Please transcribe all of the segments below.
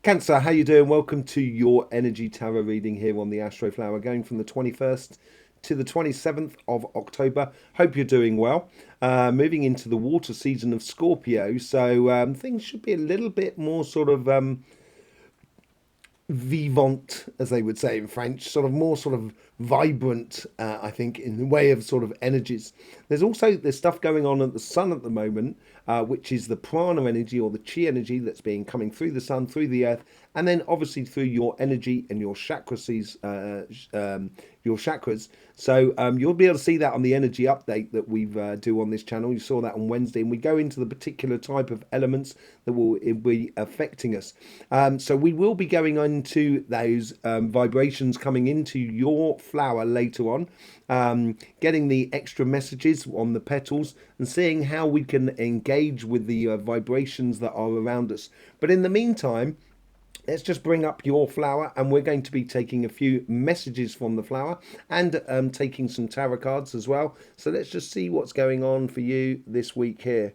Cancer, how you doing? Welcome to your energy tarot reading here on the Astroflower, going from the 21st to the 27th of October. Hope you're doing well. Moving into the water season of Scorpio, so things should be a little bit more sort of vivant, as they would say in French, sort of more sort of vibrant, I think, in the way of sort of energies. There's stuff going on at the sun at the moment, which is the prana energy or the chi energy that's being coming through the sun, through the earth, and then obviously through your energy and your chakras. So you'll be able to see that on the energy update that we do on this channel. You saw that on Wednesday, and we go into the particular type of elements that will be affecting us. So we will be going into those vibrations coming into your flower later on, getting the extra messages on the petals and seeing how we can engage with the vibrations that are around us. But in the meantime, let's just bring up your flower, and we're going to be taking a few messages from the flower and taking some tarot cards as well. So let's just see what's going on for you this week here.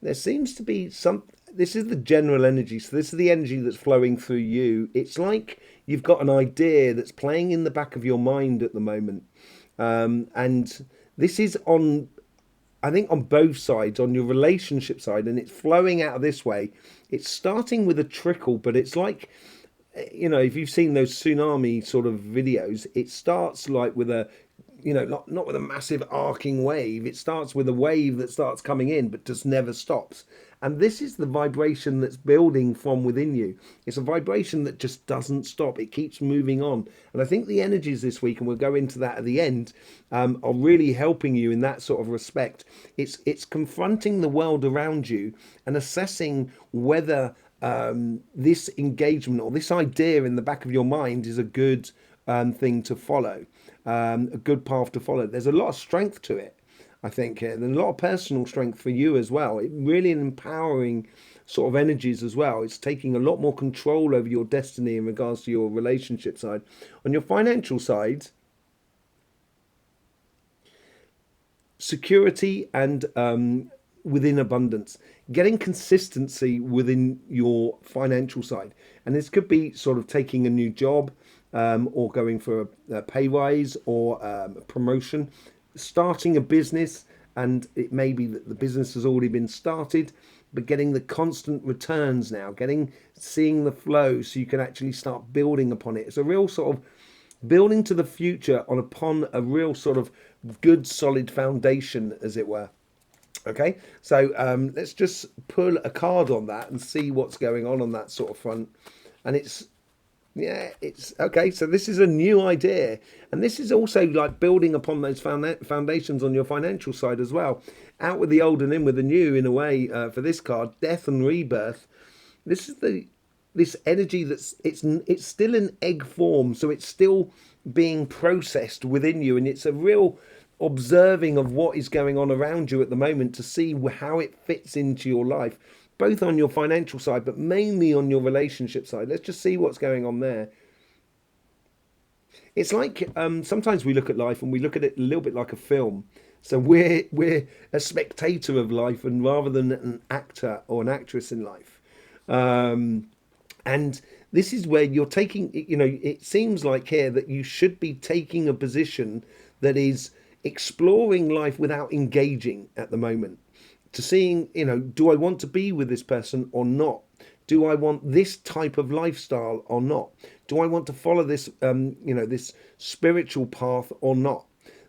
There seems to be this is the general energy, so this is the energy that's flowing through you. It's like you've got an idea that's playing in the back of your mind at the moment, and this is on, I think, on both sides, on your relationship side, and it's flowing out this way. It's starting with a trickle, but it's like, if you've seen those tsunami sort of videos, it starts like with a, not with a massive arcing wave. It starts with a wave that starts coming in, but just never stops. And this is the vibration that's building from within you. It's a vibration that just doesn't stop. It keeps moving on. And I think the energies this week, and we'll go into that at the end, are really helping you in that sort of respect. It's confronting the world around you and assessing whether this engagement or this idea in the back of your mind is a good thing to follow, a good path to follow. There's a lot of strength to it, I think, and a lot of personal strength for you as well. It really empowering sort of energies as well. It's taking a lot more control over your destiny in regards to your relationship side. On your financial side, security and within abundance, getting consistency within your financial side. And this could be sort of taking a new job, or going for a pay rise or a promotion, starting a business, and it may be that the business has already been started, but getting the constant returns now, seeing the flow so you can actually start building upon it. It's a real sort of building to the future upon a real sort of good solid foundation, as it were. Okay, so let's just pull a card on that and see what's going on that sort of front. And it's okay. So this is a new idea, and this is also like building upon those foundations on your financial side as well. Out with the old and in with the new, in a way, for this card, death and rebirth. This is this energy it's still in egg form, so it's still being processed within you, and it's a real observing of what is going on around you at the moment to see how it fits into your life, both on your financial side, but mainly on your relationship side. Let's just see what's going on there. It's like sometimes we look at life and we look at it a little bit like a film. So we're a spectator of life, and rather than an actor or an actress in life. And this is where you're taking, it seems like here that you should be taking a position that is exploring life without engaging at the moment, to seeing, do I want to be with this person or not? Do I want this type of lifestyle or not? Do I want to follow this, this spiritual path or not?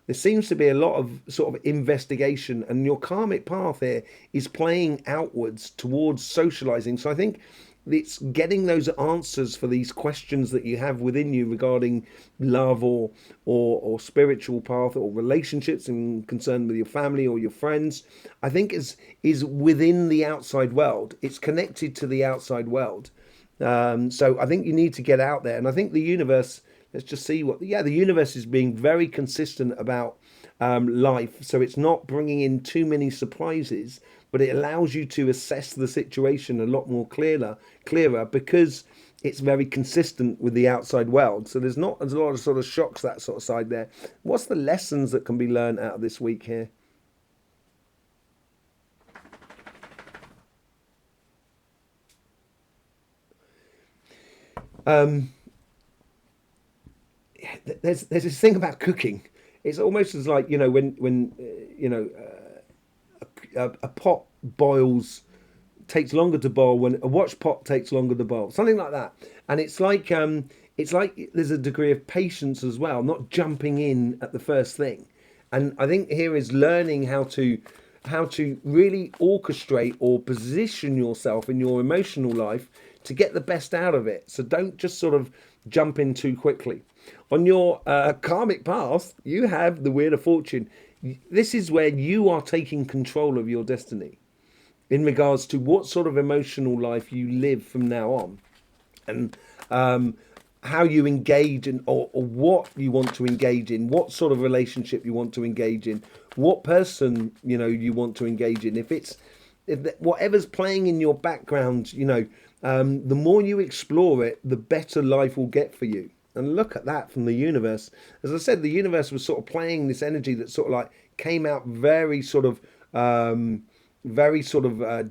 There seems to be a lot of sort of investigation, and your karmic path here is playing outwards towards socializing. So I think it's getting those answers for these questions that you have within you regarding love or spiritual path or relationships and concern with your family or your friends. I think is within the outside world. It's connected to the outside world. So I think you need to get out there, and I think the universe. Let's just see the universe is being very consistent about life, so it's not bringing in too many surprises, but it allows you to assess the situation a lot more clearer because it's very consistent with the outside world. So there's not a lot of sort of shocks, that sort of side there. What's the lessons that can be learned out of this week here? There's this thing about cooking. It's almost as like, when a pot boils, takes longer to boil, when a watch pot takes longer to boil, something like that. And it's like there's a degree of patience as well, not jumping in at the first thing. And I think here is learning how to really orchestrate or position yourself in your emotional life to get the best out of it. So don't just sort of jump in too quickly. On your karmic path, you have the Wheel of Fortune. This is where you are taking control of your destiny in regards to what sort of emotional life you live from now on, and how you engage in, or what you want to engage in, what sort of relationship you want to engage in, what person you want to engage in. If whatever's playing in your background, the more you explore it, the better life will get for you. And look at that from the universe. As I said, the universe was sort of playing this energy that sort of like came out very sort of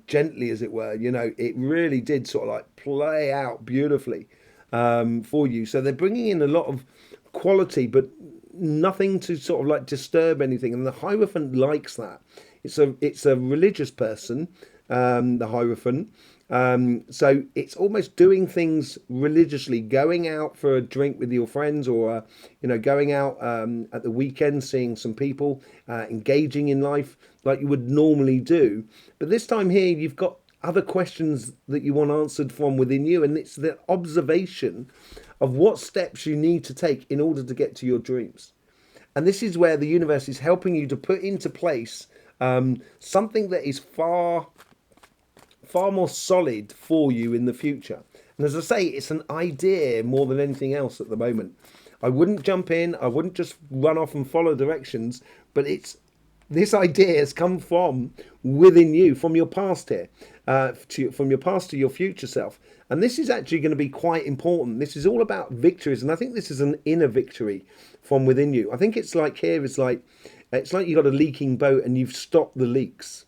gently, as it were. It really did sort of like play out beautifully for you. So they're bringing in a lot of quality, but nothing to sort of like disturb anything. And the Hierophant likes that. It's a religious person, the Hierophant. So it's almost doing things religiously, going out for a drink with your friends, or going out at the weekend, seeing some people, engaging in life like you would normally do. But this time here, you've got other questions that you want answered from within you, and it's the observation of what steps you need to take in order to get to your dreams. And this is where the universe is helping you to put into place something that is far more solid for you in the future. And as I say, it's an idea more than anything else at the moment. I wouldn't jump in, I wouldn't just run off and follow directions, but this idea has come from within you, from your past here, from your past to your future self. And this is actually going to be quite important. This is all about victories, and I think this is an inner victory from within you. I think it's like it's like you've got a leaking boat and you've stopped the leaks.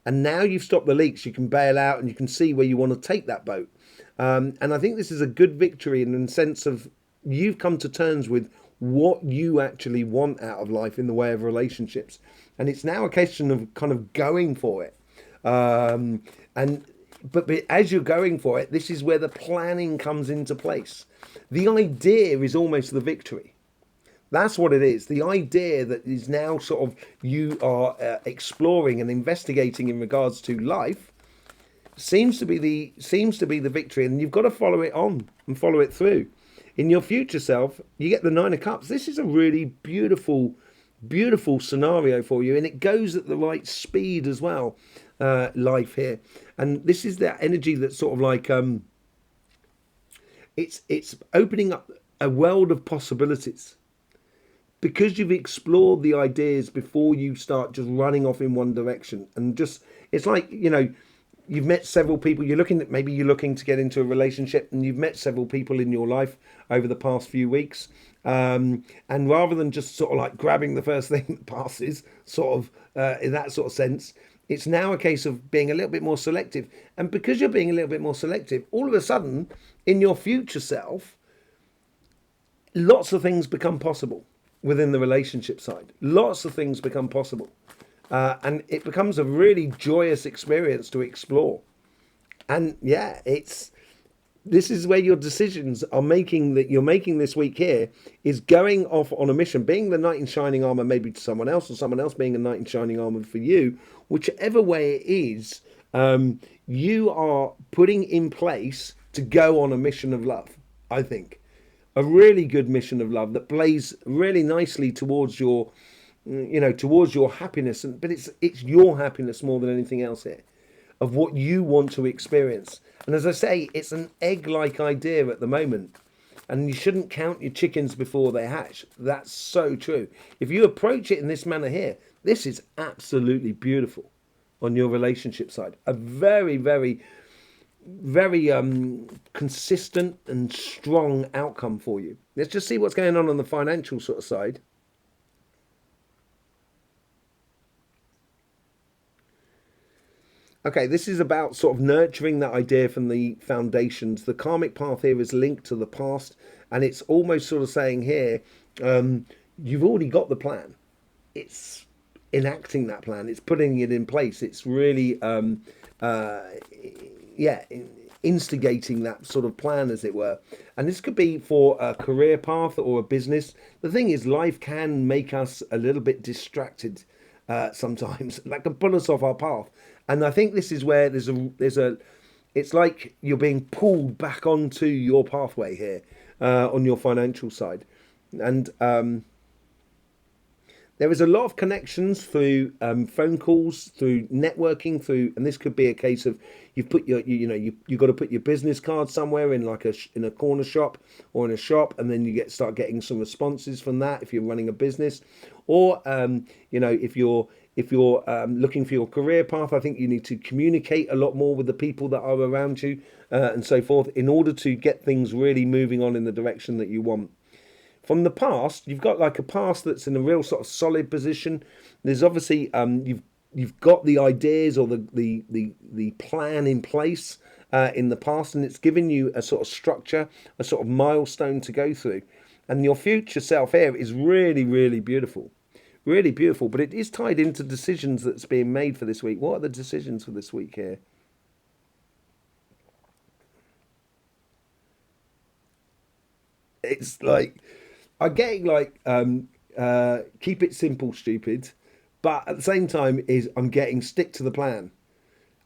And now you've stopped the leaks, you can bail out and you can see where you want to take that boat. And I think this is a good victory in the sense of you've come to terms with what you actually want out of life in the way of relationships. And it's now a question of kind of going for it. But as you're going for it, this is where the planning comes into place. The idea is almost the victory. That's what it is. The idea that is now sort of you are exploring and investigating in regards to life seems to be the victory, and you've got to follow it on and follow it through. In your future self, you get the Nine of Cups. This is a really beautiful scenario for you, and it goes at the right speed as well. Life here, and this is that energy that's sort of like it's opening up a world of possibilities. Because you've explored the ideas before you start just running off in one direction, and just it's like you've met several people. You're looking to get into a relationship, and you've met several people in your life over the past few weeks. And rather than just sort of like grabbing the first thing that passes, sort of in that sort of sense, it's now a case of being a little bit more selective. And because you're being a little bit more selective, all of a sudden in your future self, lots of things become possible. Within the relationship side, lots of things become possible, and it becomes a really joyous experience to explore. And yeah, this is where your decisions are making that you're making this week here is going off on a mission, being the knight in shining armor maybe to someone else, or someone else being a knight in shining armor for you. Whichever way it is, you are putting in place to go on a mission of love, I think. A really good mission of love that plays really nicely towards your happiness, but it's your happiness more than anything else here, of what you want to experience. And as I say, it's an egg-like idea at the moment, and you shouldn't count your chickens before they hatch. That's so true. If you approach it in this manner here, this is absolutely beautiful on your relationship side. A very, very consistent and strong outcome for you. Let's just see what's going on the financial sort of side. Okay, this is about sort of nurturing that idea from the foundations. The karmic path here is linked to the past, and it's almost sort of saying here, you've already got the plan. It's enacting that plan. It's putting it in place. It's really, uh, yeah, instigating that sort of plan, as it were. And this could be for a career path or a business. The thing is, life can make us a little bit distracted sometimes. That can pull us off our path. And I think this is where there's a it's like you're being pulled back onto your pathway here on your financial side. And there is a lot of connections through phone calls, through networking, through, and this could be a case of you've put your, you've got to put your business card somewhere in like in a corner shop or in a shop, and then start getting some responses from that if you're running a business, or if you're looking for your career path. I think you need to communicate a lot more with the people that are around you and so forth in order to get things really moving on in the direction that you want. From the past, you've got like a past that's in a real sort of solid position. There's obviously you've got the ideas or the plan in place in the past, and it's given you a sort of structure, a sort of milestone to go through. And your future self here is really, really beautiful, really beautiful. But it is tied into decisions that's being made for this week. What are the decisions for this week here? It's like I'm getting like keep it simple, stupid, but at the same time is I'm getting stick to the plan.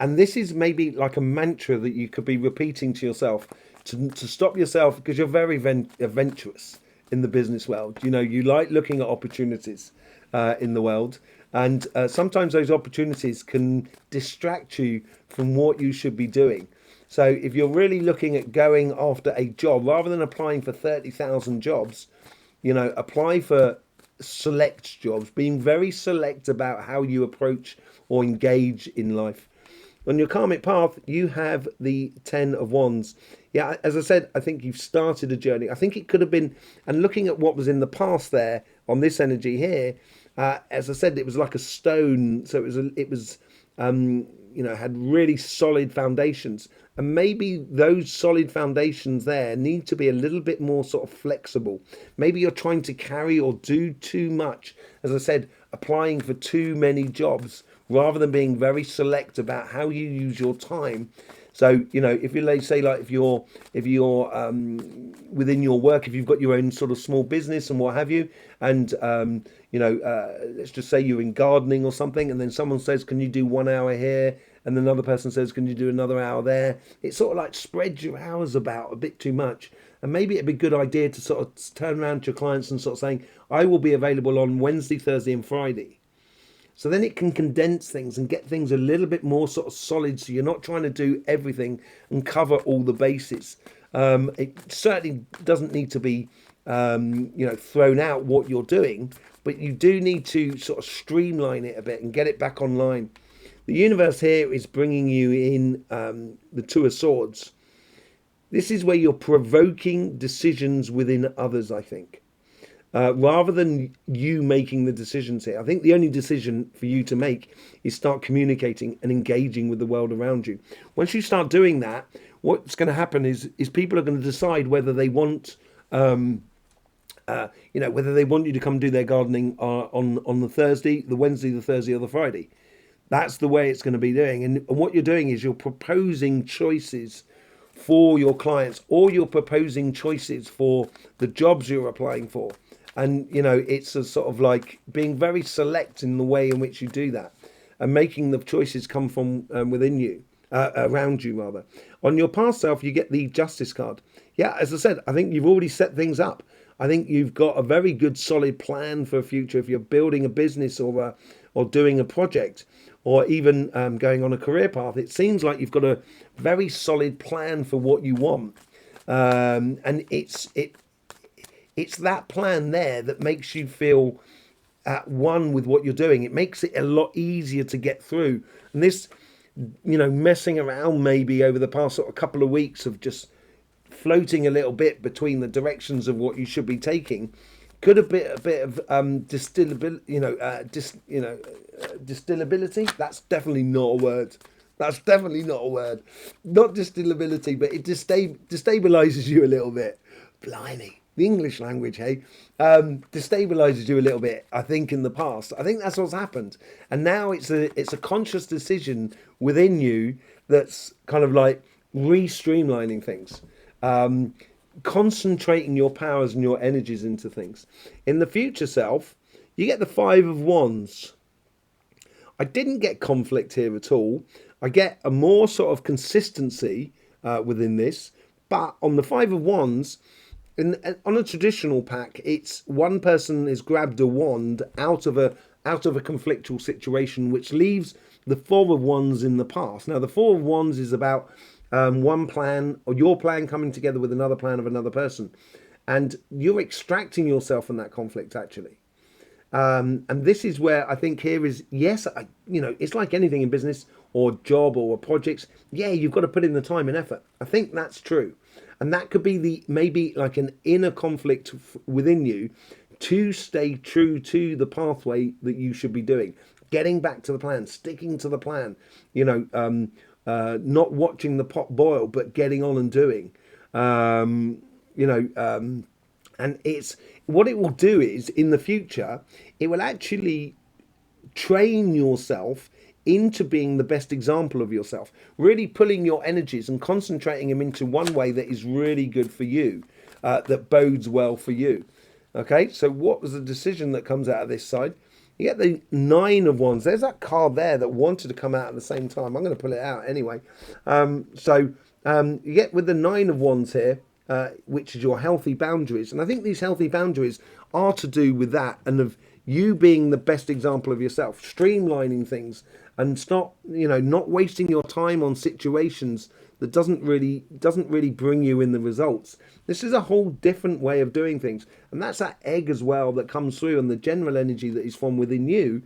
And this is maybe like a mantra that you could be repeating to yourself to stop yourself, because you're very adventurous in the business world. You know, you like looking at opportunities in the world, and sometimes those opportunities can distract you from what you should be doing. So if you're really looking at going after a job rather than applying for 30,000 jobs, apply for select jobs, being very select about how you approach or engage in life. On your karmic path, you have the Ten of Wands. Yeah, as I said, I think you've started a journey. I think it could have been, and looking at what was in the past there on this energy here, as I said, it was like a stone. So had really solid foundations. And maybe those solid foundations there need to be a little bit more sort of flexible. Maybe you're trying to carry or do too much. As I said, applying for too many jobs rather than being very select about how you use your time. So, if you say like if you're within your work, if you've got your own sort of small business and what have you, and let's just say you're in gardening or something, and then someone says, "Can you do 1 hour here?" And another person says, "Can you do another hour there?" It sort of like spreads your hours about a bit too much, and maybe it'd be a good idea to sort of turn around to your clients and sort of saying, "I will be available on Wednesday, Thursday, and Friday." So then it can condense things and get things a little bit more sort of solid. So you're not trying to do everything and cover all the bases. It certainly doesn't need to be, thrown out what you're doing, but you do need to sort of streamline it a bit and get it back online. The universe here is bringing you in the Two of Swords. This is where you're provoking decisions within others, I think. Rather than you making the decisions here. I think the only decision for you to make is start communicating and engaging with the world around you. Once you start doing that, what's going to happen is people are going to decide whether they want, whether they want you to come do their gardening on the Thursday, the Wednesday, the Thursday, or the Friday. That's the way it's going to be doing. And what you're doing is you're proposing choices for your clients, or you're proposing choices for the jobs you're applying for. And, it's a sort of like being very select in the way in which you do that and making the choices come from within you, around you rather. On your past self, you get the Justice card. Yeah, as I said, I think you've already set things up. I think you've got a very good solid plan for a future. If you're building a business or doing a project, or even going on a career path, it seems like you've got a very solid plan for what you want. And it's that plan there that makes you feel at one with what you're doing. It makes it a lot easier to get through. And this, messing around maybe over the past sort of couple of weeks of just floating a little bit between the directions of what you should be taking, could have been a bit of distillability. Distillability. That's definitely not a word. That's definitely not a word. Not distillability, but it destabilizes you a little bit. Blimey. The English language, hey, destabilizes you a little bit. I think in the past, I think that's what's happened, and now it's a conscious decision within you that's kind of like re-streamlining things, concentrating your powers and your energies into things. In the future self, you get the Five of Wands. I didn't get conflict here at all. I get a more sort of consistency within this. But on the Five of Wands, on a traditional pack, it's one person has grabbed a wand out of a conflictual situation, which leaves the Four of Wands in the past. Now, the Four of Wands is about one plan or your plan coming together with another plan of another person, and you're extracting yourself from that conflict actually. And this is where I think here is, yes, it's like anything in business or job or projects. Yeah, you've got to put in the time and effort. I think that's true. And that could be maybe like an inner conflict within you to stay true to the pathway that you should be doing. Getting back to the plan, sticking to the plan, not watching the pot boil, but getting on and doing. And it's what it will do is in the future, it will actually train yourself into being the best example of yourself, really pulling your energies and concentrating them into one way that is really good for you, that bodes well for you. Okay, so what was the decision that comes out of this side? You get the Nine of Wands. There's that card there that wanted to come out at the same time. I'm going to pull it out anyway. You get with the Nine of Wands here, which is your healthy boundaries. And I think these healthy boundaries are to do with that and of you being the best example of yourself, streamlining things and not wasting your time on situations that doesn't really bring you in the results. This is a whole different way of doing things. And that's that egg as well that comes through, and the general energy that is from within you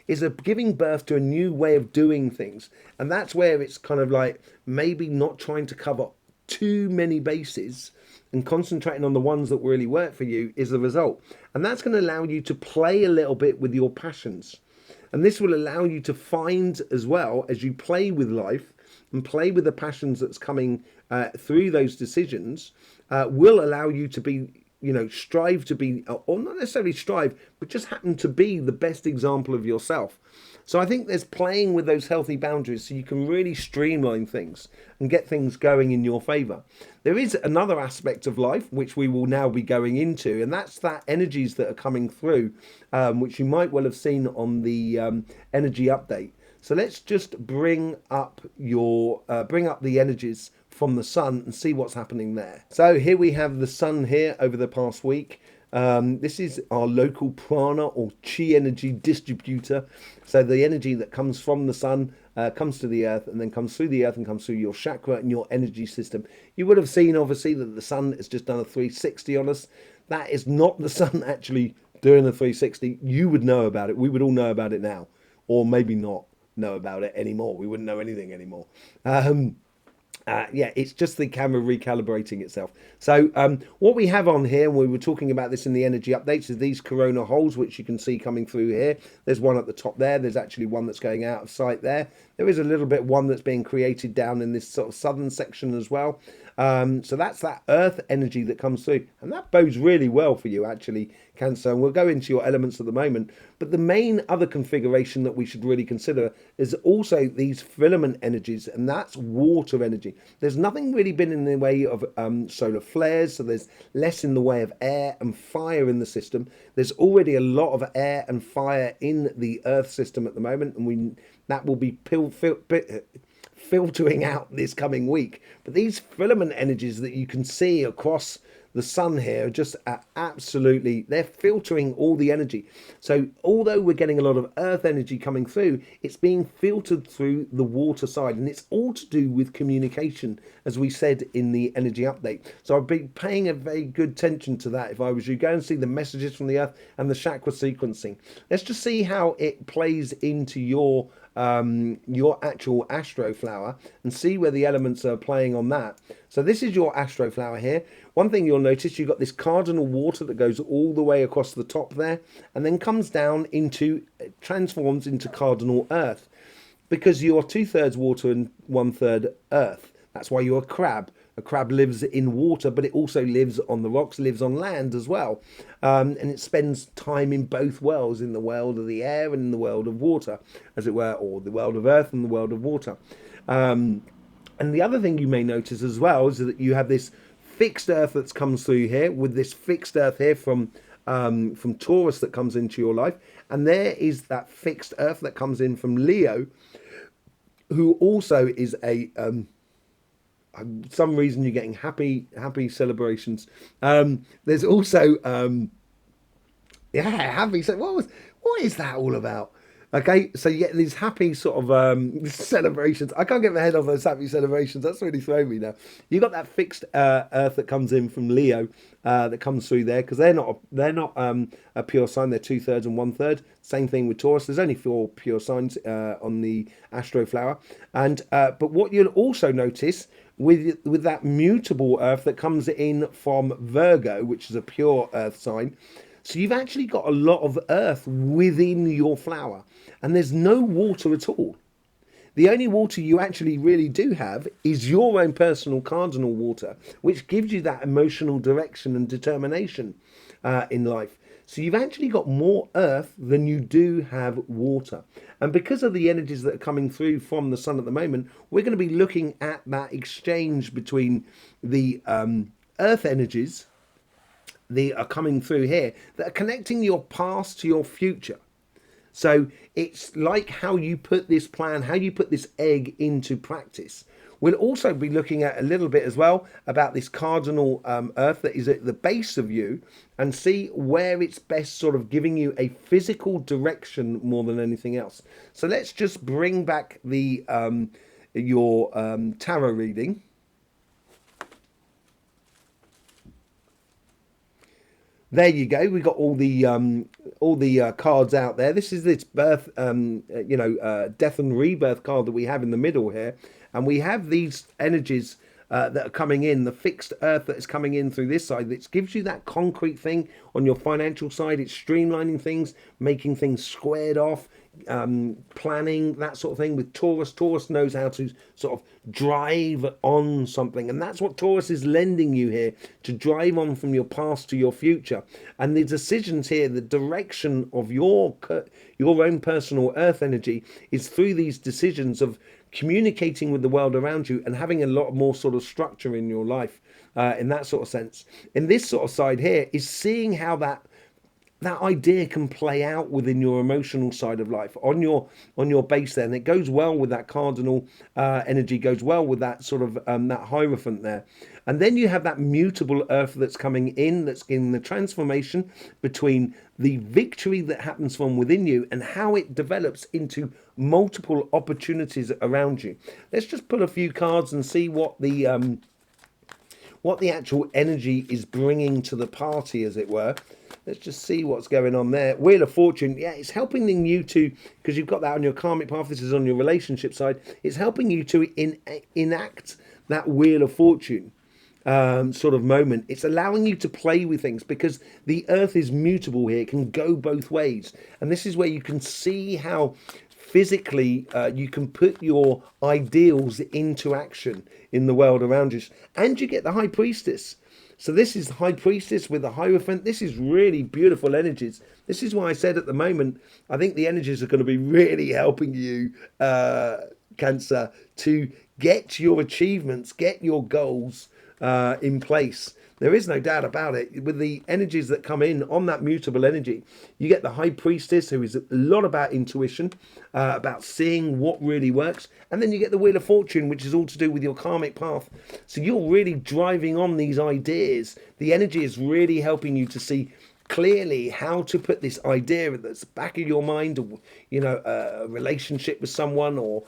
is giving birth to a new way of doing things. And that's where it's kind of like maybe not trying to cover too many bases and concentrating on the ones that really work for you is the result. And that's going to allow you to play a little bit with your passions. And this will allow you to find, as well as you play with life and play with the passions that's coming through those decisions, will allow you to be, strive to be, or not necessarily strive, but just happen to be the best example of yourself. So I think there's playing with those healthy boundaries so you can really streamline things and get things going in your favour. There is another aspect of life which we will now be going into, and that's that energies that are coming through, which you might well have seen on the energy update. So let's just bring up the energies from the sun and see what's happening there. So here we have the sun here over the past week. This is our local prana or chi energy distributor. So the energy that comes from the sun comes to the earth and then comes through the earth and comes through your chakra and your energy system. You would have seen obviously that the sun has just done a 360 on us. That is not the sun actually doing a 360. You would know about it. We would all know about it now, or maybe not know about it anymore. We wouldn't know anything anymore. It's just the camera recalibrating itself. So what we have on here, and we were talking about this in the energy updates, is these corona holes, which you can see coming through here. There's one at the top there. There's actually one that's going out of sight there. There is a little bit one that's being created down in this sort of southern section as well. So that's that earth energy that comes through, and that bodes really well for you actually, Cancer, and we'll go into your elements at the moment. But the main other configuration that we should really consider is also these filament energies, and that's water energy. There's nothing really been in the way of solar flares, so there's less in the way of air and fire in the system. There's already a lot of air and fire in the earth system at the moment, and that will be filtering out this coming week. But these filament energies that you can see across the sun here are just absolutely, they're filtering all the energy. So although we're getting a lot of earth energy coming through, it's being filtered through the water side, and it's all to do with communication, as we said in the energy update. So I've been paying a very good attention to that. If I was you, go and see the messages from the earth and the chakra sequencing. Let's just see how it plays into your actual Astroflower and see where the elements are playing on that. So this is your Astroflower here. One thing you'll notice, you've got this cardinal water that goes all the way across the top there and then comes down transforms into cardinal earth. because you're two-thirds water and one-third earth. That's why you're a crab. A crab lives in water, but it also lives on the rocks, lives on land as well. And it spends time in both worlds, in the world of the air and in the world of water, as it were, or the world of earth and the world of water. And the other thing you may notice as well is that you have this fixed earth that comes through here, with this fixed earth here from Taurus that comes into your life. And there is that fixed earth that comes in from Leo, who also is a some reason you're getting happy celebrations. There's also happy. So what is that all about? Okay, so you get these happy sort of celebrations. I can't get my head off those happy celebrations. That's really thrown me now. You got that fixed Earth that comes in from Leo that comes through there, because they're not a pure sign. They're two-thirds and one-third. Same thing with Taurus. There's only 4 pure signs on the Astroflower. And but what you'll also notice with that mutable Earth that comes in from Virgo, which is a pure Earth sign. So you've actually got a lot of earth within your flower, and there's no water at all. The only water you actually really do have is your own personal cardinal water, which gives you that emotional direction and determination in life. So you've actually got more earth than you do have water. And because of the energies that are coming through from the sun at the moment, we're going to be looking at that exchange between the earth energies that are coming through here, that are connecting your past to your future. So it's like how you put this plan, how you put this egg into practice. We'll also be looking at a little bit as well about this cardinal earth that is at the base of you, and see where it's best sort of giving you a physical direction more than anything else. So let's just bring back the your tarot reading. There you go. We got all the cards out there. This is this birth, death and rebirth card that we have in the middle here, and we have these energies that are coming in. The fixed earth that is coming in through this side, that gives you that concrete thing on your financial side. It's streamlining things, making things squared off, planning, that sort of thing. With Taurus knows how to sort of drive on something, and that's what Taurus is lending you here, to drive on from your past to your future. And the decisions here, the direction of your own personal earth energy, is through these decisions of communicating with the world around you and having a lot more sort of structure in your life, in that sort of sense. In this sort of side here is seeing how that idea can play out within your emotional side of life on your base there. And it goes well with that cardinal energy, goes well with that sort of that hierophant there. And then you have that mutable earth that's coming in, that's in the transformation between the victory that happens from within you and how it develops into multiple opportunities around you. Let's just pull a few cards and see what the actual energy is bringing to the party, as it were. Let's just see what's going on there. Wheel of Fortune, yeah, it's helping you to, because you've got that on your karmic path, this is on your relationship side, it's helping you to enact that Wheel of Fortune sort of moment. It's allowing you to play with things, because the earth is mutable here, it can go both ways. And this is where you can see how physically you can put your ideals into action in the world around you. And you get the High Priestess. So this is the High Priestess with the Hierophant. This is really beautiful energies. This is why I said at the moment, I think the energies are going to be really helping you, Cancer, to get your achievements, get your goals in place. There is no doubt about it. With the energies that come in on that mutable energy, you get the High Priestess, who is a lot about intuition, about seeing what really works. And then you get the Wheel of Fortune, which is all to do with your karmic path. So you're really driving on these ideas. The energy is really helping you to see clearly how to put this idea that's back of your mind, a relationship with someone, or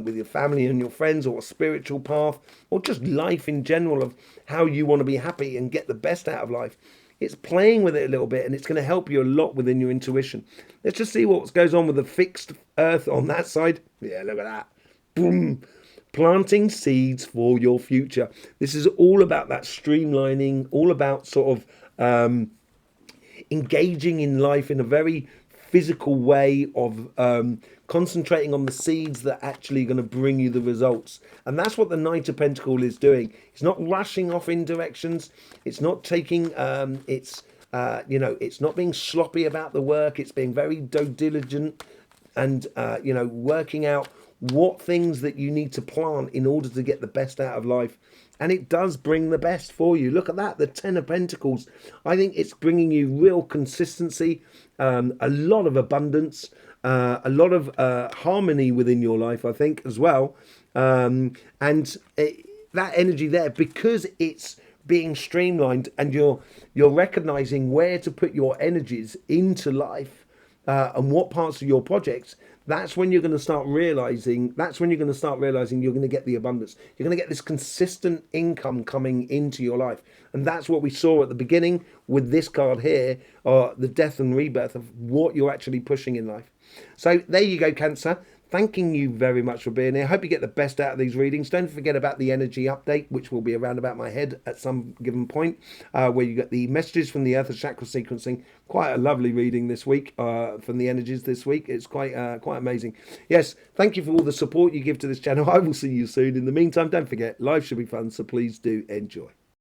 with your family and your friends, or a spiritual path, or just life in general, of how you want to be happy and get the best out of life. It's playing with it a little bit, and it's going to help you a lot within your intuition. Let's just see what goes on with the fixed earth on that side. Yeah, look at that. Boom. Planting seeds for your future. This is all about that streamlining, all about sort of engaging in life in a very physical way of concentrating on the seeds that are actually going to bring you the results. And that's what the Knight of Pentacles is doing. It's not rushing off in directions. It's not taking, it's not being sloppy about the work. It's being very diligent and, working out what things that you need to plant in order to get the best out of life. And it does bring the best for you. Look at that, the Ten of Pentacles. I think it's bringing you real consistency, a lot of abundance, a lot of harmony within your life, I think, as well. That energy there, because it's being streamlined and you're recognizing where to put your energies into life, and what parts of your projects, that's when you're going to start realizing you're going to get the abundance. You're going to get this consistent income coming into your life. And that's what we saw at the beginning with this card here, the death and rebirth of what you're actually pushing in life. So there you go, Cancer. Thanking you very much for being here. Hope you get the best out of these readings. Don't forget about the energy update, which will be around about my head at some given point, where you get the messages from the Earth Chakra sequencing. Quite a lovely reading this week from the energies this week. It's quite amazing. Yes, thank you for all the support you give to this channel. I will see you soon. In the meantime, don't forget, life should be fun, so please do enjoy.